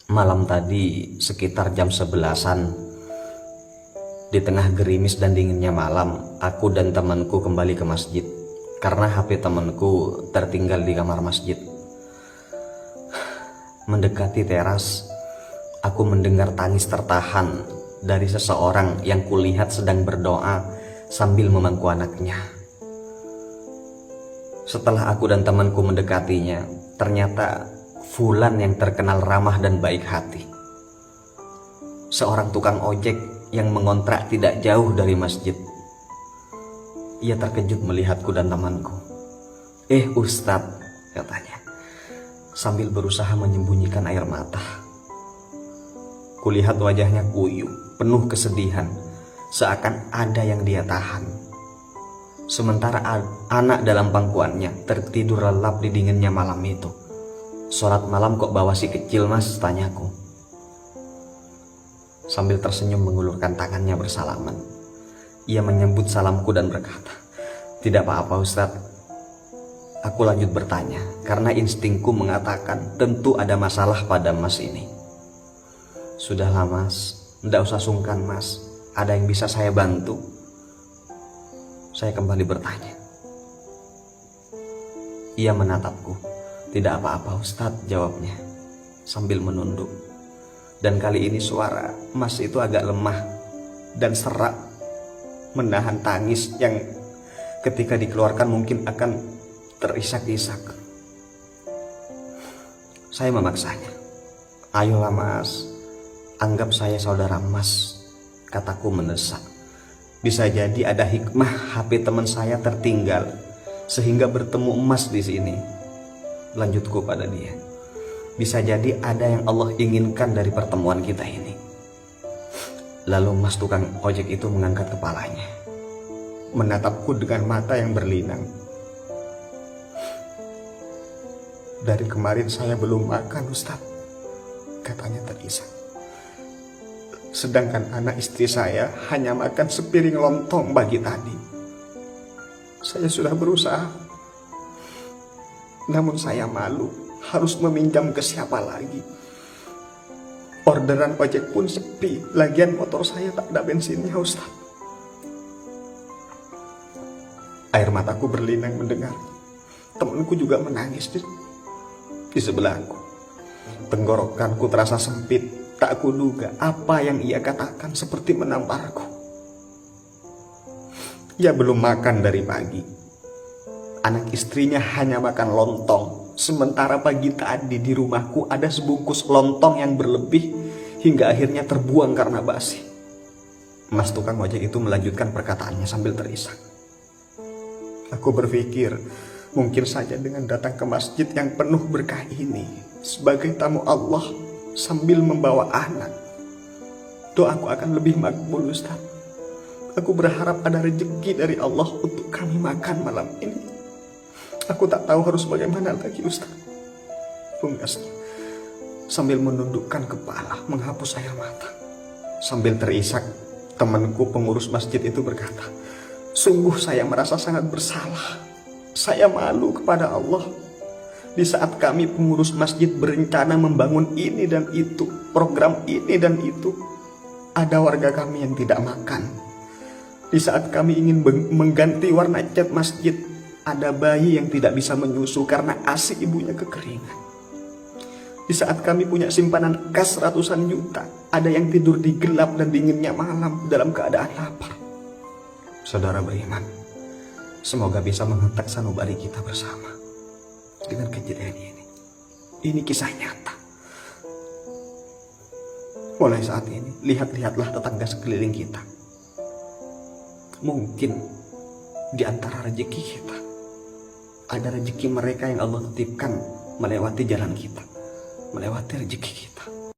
Malam tadi sekitar jam 11-an, di tengah gerimis dan dinginnya malam, aku dan temanku kembali ke masjid karena HP temanku tertinggal di kamar masjid. Mendekati teras, aku mendengar tangis tertahan dari seseorang yang kulihat sedang berdoa sambil memangku anaknya. Setelah aku dan temanku mendekatinya, ternyata Fulan yang terkenal ramah dan baik hati. Seorang tukang ojek yang mengontrak tidak jauh dari masjid. Ia terkejut melihatku dan temanku. Ustadz," katanya, sambil berusaha menyembunyikan air mata. Kulihat wajahnya kuyu, penuh kesedihan, seakan ada yang dia tahan. Sementara anak dalam pangkuannya tertidur lelap di dinginnya malam itu. "Sholat malam kok bawa si kecil, Mas?" tanyaku. Sambil tersenyum mengulurkan tangannya bersalaman, ia menyambut salamku dan berkata, "Tidak apa-apa Ustadz." Aku lanjut bertanya, karena instingku mengatakan tentu ada masalah pada Mas ini. "Sudahlah Mas, tidak usah sungkan Mas. Ada yang bisa saya bantu?" Saya kembali bertanya. Ia menatapku. "Tidak apa-apa Ustadz," jawabnya sambil menunduk. Dan kali ini suara Mas itu agak lemah dan serak, menahan tangis yang ketika dikeluarkan mungkin akan terisak-isak. Saya memaksanya. "Ayolah Mas, anggap saya saudara Mas," kataku mendesak. "Bisa jadi ada hikmah HP teman saya tertinggal sehingga bertemu Mas di sini." Lanjutku pada dia. "Bisa jadi ada yang Allah inginkan dari pertemuan kita ini." Lalu Mas tukang ojek itu mengangkat kepalanya, menatapku dengan mata yang berlinang. "Dari kemarin saya belum makan Ustadz," katanya terisak. "Sedangkan anak istri saya hanya makan sepiring lontong pagi tadi. Saya sudah berusaha, namun saya malu harus meminjam ke siapa lagi. Orderan ojek pun sepi, lagian motor saya tak ada bensinnya Ustaz." Air mataku berlinang mendengar. Temanku juga menangis di sebelahku. Tenggorokanku terasa sempit, tak kuduga apa yang ia katakan seperti menamparku. Ia belum makan dari pagi. Anak istrinya hanya makan lontong, sementara pagi tadi di rumahku ada sebungkus lontong yang berlebih hingga akhirnya terbuang karena basi. Mas tukang ojek itu melanjutkan perkataannya sambil terisak. Aku berpikir, mungkin saja dengan datang ke masjid yang penuh berkah ini, sebagai tamu Allah sambil membawa anak, doaku akan lebih makbul Ustaz. Aku berharap ada rezeki dari Allah untuk kami makan malam ini. Aku tak tahu harus bagaimana lagi Ustaz. Pungkasnya sambil menundukkan kepala, menghapus air mata. Sambil terisak, temanku pengurus masjid itu berkata, "Sungguh saya merasa sangat bersalah. Saya malu kepada Allah. Di saat kami pengurus masjid berencana membangun ini dan itu, program ini dan itu, ada warga kami yang tidak makan. Di saat kami ingin mengganti warna cat masjid, ada bayi yang tidak bisa menyusu karena ASI ibunya kekeringan. Di saat kami punya simpanan kas ratusan juta, ada yang tidur di gelap dan dinginnya malam dalam keadaan lapar." Saudara beriman, semoga bisa menghentak sanubari kita bersama dengan kejadian ini. Ini kisah nyata. Mulai saat ini, lihatlah tetangga sekeliling kita. Mungkin di antara rezeki kita ada rezeki mereka yang Allah titipkan melewati jalan kita, melewati rezeki kita.